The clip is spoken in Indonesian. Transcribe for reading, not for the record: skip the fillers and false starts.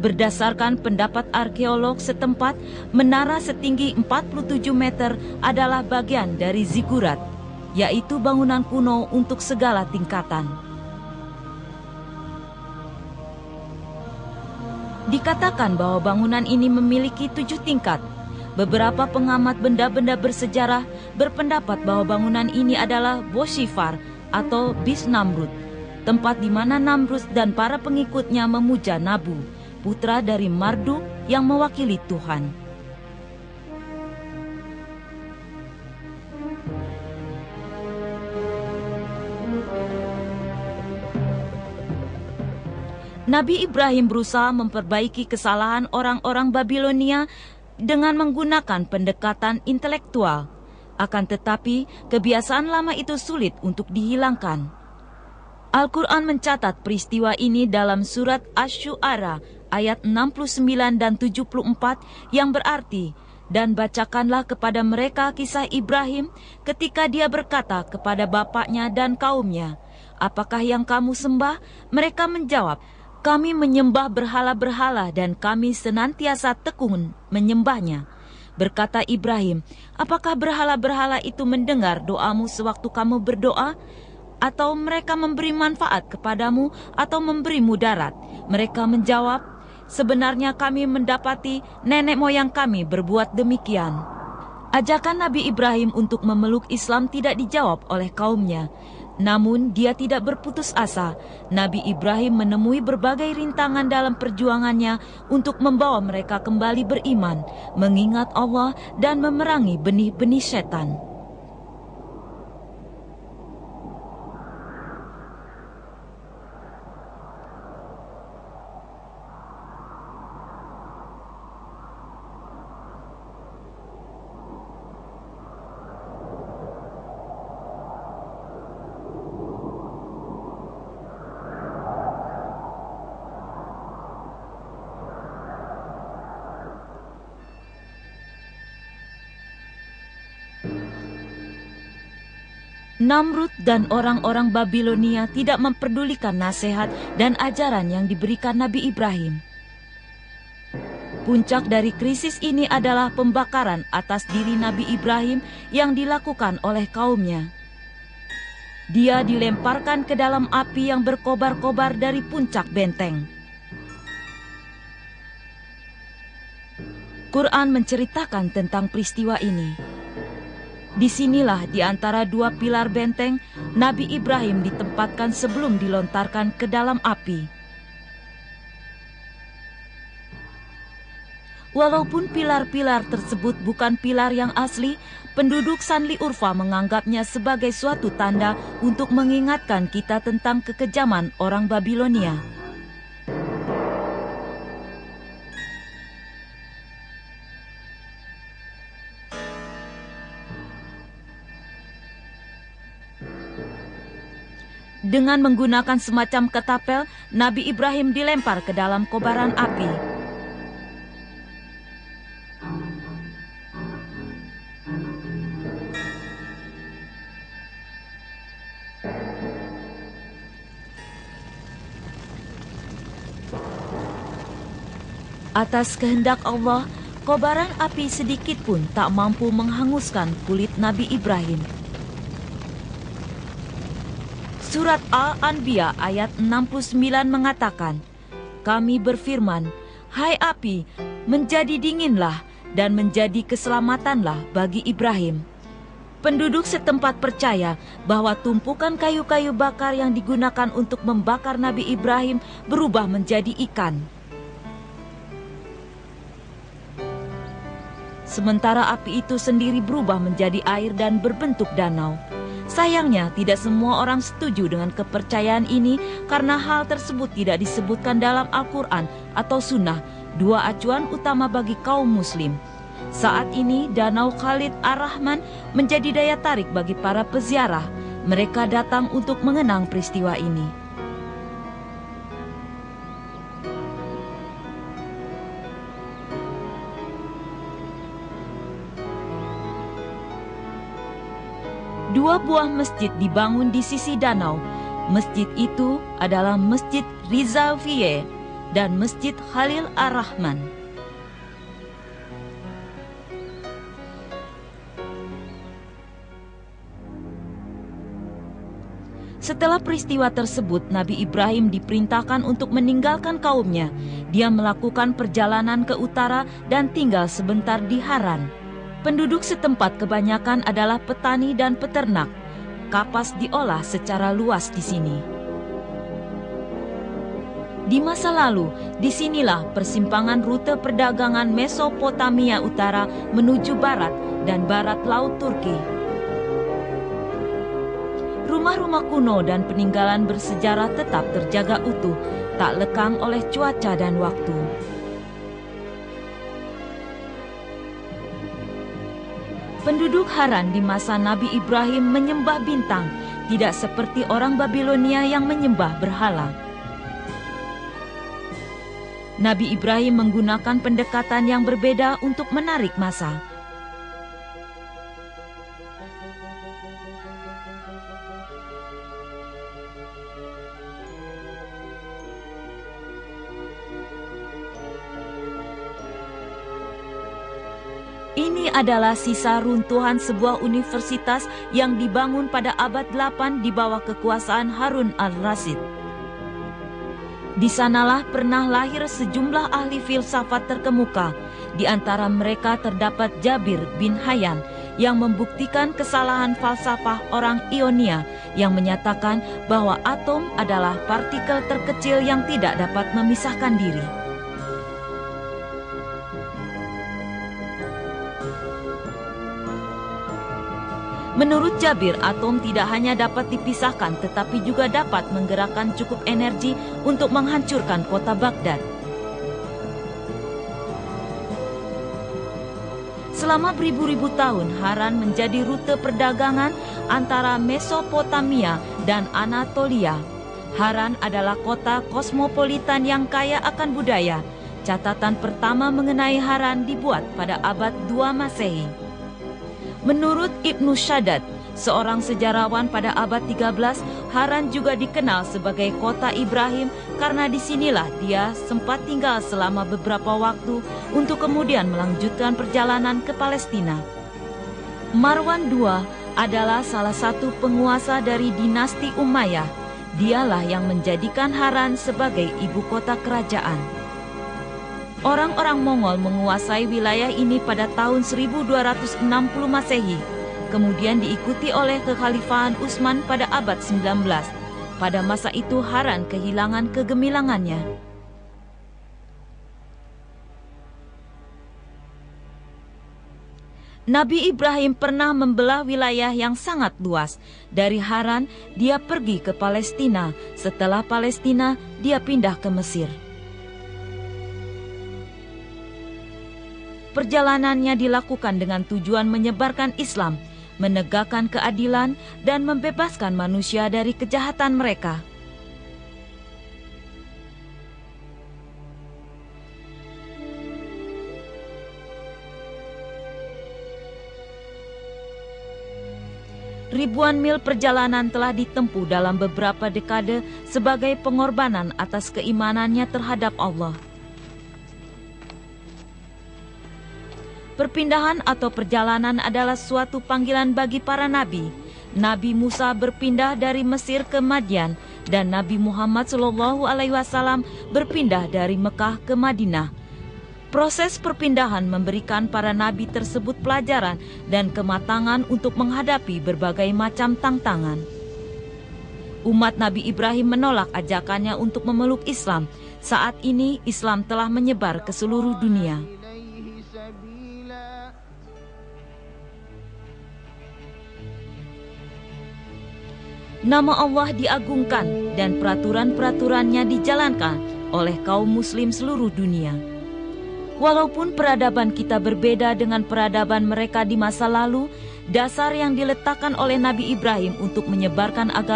Berdasarkan pendapat arkeolog setempat, menara setinggi 47 meter adalah bagian dari zigurat, yaitu bangunan kuno untuk segala tingkatan. Dikatakan bahwa bangunan ini memiliki 7 tingkat. Beberapa pengamat benda-benda bersejarah berpendapat bahwa bangunan ini adalah Boshifar atau Bis Namrud, tempat di mana Namrud dan para pengikutnya memuja Nabu, putra dari Marduk yang mewakili Tuhan. Nabi Ibrahim berusaha memperbaiki kesalahan orang-orang Babilonia dengan menggunakan pendekatan intelektual. Akan tetapi, kebiasaan lama itu sulit untuk dihilangkan. Al-Quran mencatat peristiwa ini dalam surat Asy-Syu'ara ayat 69 dan 74 yang berarti, "Dan bacakanlah kepada mereka kisah Ibrahim ketika dia berkata kepada bapaknya dan kaumnya, 'Apakah yang kamu sembah?' Mereka menjawab, 'Kami menyembah berhala-berhala dan kami senantiasa tekun menyembahnya.' Berkata Ibrahim, 'Apakah berhala-berhala itu mendengar doamu sewaktu kamu berdoa? Atau mereka memberi manfaat kepadamu atau memberi mudarat?' Mereka menjawab, 'Sebenarnya kami mendapati nenek moyang kami berbuat demikian.'" Ajakan Nabi Ibrahim untuk memeluk Islam tidak dijawab oleh kaumnya. Namun dia tidak berputus asa. Nabi Ibrahim menemui berbagai rintangan dalam perjuangannya untuk membawa mereka kembali beriman, mengingat Allah dan memerangi benih-benih setan. Namrud dan orang-orang Babilonia tidak memperdulikan nasihat dan ajaran yang diberikan Nabi Ibrahim. Puncak dari krisis ini adalah pembakaran atas diri Nabi Ibrahim yang dilakukan oleh kaumnya. Dia dilemparkan ke dalam api yang berkobar-kobar dari puncak benteng. Quran menceritakan tentang peristiwa ini. Disinilah di antara dua pilar benteng, Nabi Ibrahim ditempatkan sebelum dilontarkan ke dalam api. Walaupun pilar-pilar tersebut bukan pilar yang asli, penduduk Sanli Urfa menganggapnya sebagai suatu tanda untuk mengingatkan kita tentang kekejaman orang Babilonia. Dengan menggunakan semacam ketapel, Nabi Ibrahim dilempar ke dalam kobaran api. Atas kehendak Allah, kobaran api sedikit pun tak mampu menghanguskan kulit Nabi Ibrahim. Surat Al-Anbiya ayat 69 mengatakan, "Kami berfirman, hai api, menjadi dinginlah dan menjadi keselamatanlah bagi Ibrahim." Penduduk setempat percaya bahwa tumpukan kayu-kayu bakar yang digunakan untuk membakar Nabi Ibrahim berubah menjadi ikan. Sementara api itu sendiri berubah menjadi air dan berbentuk danau. Sayangnya, tidak semua orang setuju dengan kepercayaan ini karena hal tersebut tidak disebutkan dalam Al-Quran atau Sunnah, dua acuan utama bagi kaum Muslim. Saat ini, Danau Khalid Ar-Rahman menjadi daya tarik bagi para peziarah. Mereka datang untuk mengenang peristiwa ini. Dua buah masjid dibangun di sisi danau. Masjid itu adalah Masjid Rizalvie dan Masjid Khalil Ar-Rahman. Setelah peristiwa tersebut, Nabi Ibrahim diperintahkan untuk meninggalkan kaumnya. Dia melakukan perjalanan ke utara dan tinggal sebentar di Haran. Penduduk setempat kebanyakan adalah petani dan peternak. Kapas diolah secara luas di sini. Di masa lalu, disinilah persimpangan rute perdagangan Mesopotamia Utara menuju barat dan barat Laut Turki. Rumah-rumah kuno dan peninggalan bersejarah tetap terjaga utuh, tak lekang oleh cuaca dan waktu. Penduduk Haran di masa Nabi Ibrahim menyembah bintang, tidak seperti orang Babilonia yang menyembah berhala. Nabi Ibrahim menggunakan pendekatan yang berbeda untuk menarik massa. Ini adalah sisa runtuhan sebuah universitas yang dibangun pada abad 8 di bawah kekuasaan Harun al-Rasyid. Di sanalah pernah lahir sejumlah ahli filsafat terkemuka. Di antara mereka terdapat Jabir bin Hayyan yang membuktikan kesalahan falsafah orang Ionia yang menyatakan bahwa atom adalah partikel terkecil yang tidak dapat memisahkan diri. Menurut Jabir, atom tidak hanya dapat dipisahkan tetapi juga dapat menggerakkan cukup energi untuk menghancurkan kota Baghdad. Selama beribu-ribu tahun, Haran menjadi rute perdagangan antara Mesopotamia dan Anatolia. Haran adalah kota kosmopolitan yang kaya akan budaya. Catatan pertama mengenai Haran dibuat pada abad 2 Masehi. Menurut Ibnu Shaddad, seorang sejarawan pada abad 13, Haran juga dikenal sebagai kota Ibrahim karena disinilah dia sempat tinggal selama beberapa waktu untuk kemudian melanjutkan perjalanan ke Palestina. Marwan II adalah salah satu penguasa dari dinasti Umayyah. Dialah yang menjadikan Haran sebagai ibu kota kerajaan. Orang-orang Mongol menguasai wilayah ini pada tahun 1260 Masehi, kemudian diikuti oleh kekhalifahan Utsman pada abad 19. Pada masa itu Haran kehilangan kegemilangannya. Nabi Ibrahim pernah membelah wilayah yang sangat luas. Dari Haran, dia pergi ke Palestina. Setelah Palestina, dia pindah ke Mesir. Perjalanannya dilakukan dengan tujuan menyebarkan Islam, menegakkan keadilan, dan membebaskan manusia dari kejahatan mereka. Ribuan mil perjalanan telah ditempuh dalam beberapa dekade sebagai pengorbanan atas keimanannya terhadap Allah. Perpindahan atau perjalanan adalah suatu panggilan bagi para nabi. Nabi Musa berpindah dari Mesir ke Madian dan Nabi Muhammad SAW berpindah dari Mekah ke Madinah. Proses perpindahan memberikan para nabi tersebut pelajaran dan kematangan untuk menghadapi berbagai macam tantangan. Umat Nabi Ibrahim menolak ajakannya untuk memeluk Islam. Saat ini Islam telah menyebar ke seluruh dunia. Nama Allah diagungkan dan peraturan-peraturannya dijalankan oleh kaum muslim seluruh dunia. Walaupun peradaban kita berbeda dengan peradaban mereka di masa lalu, dasar yang diletakkan oleh Nabi Ibrahim untuk menyebarkan agama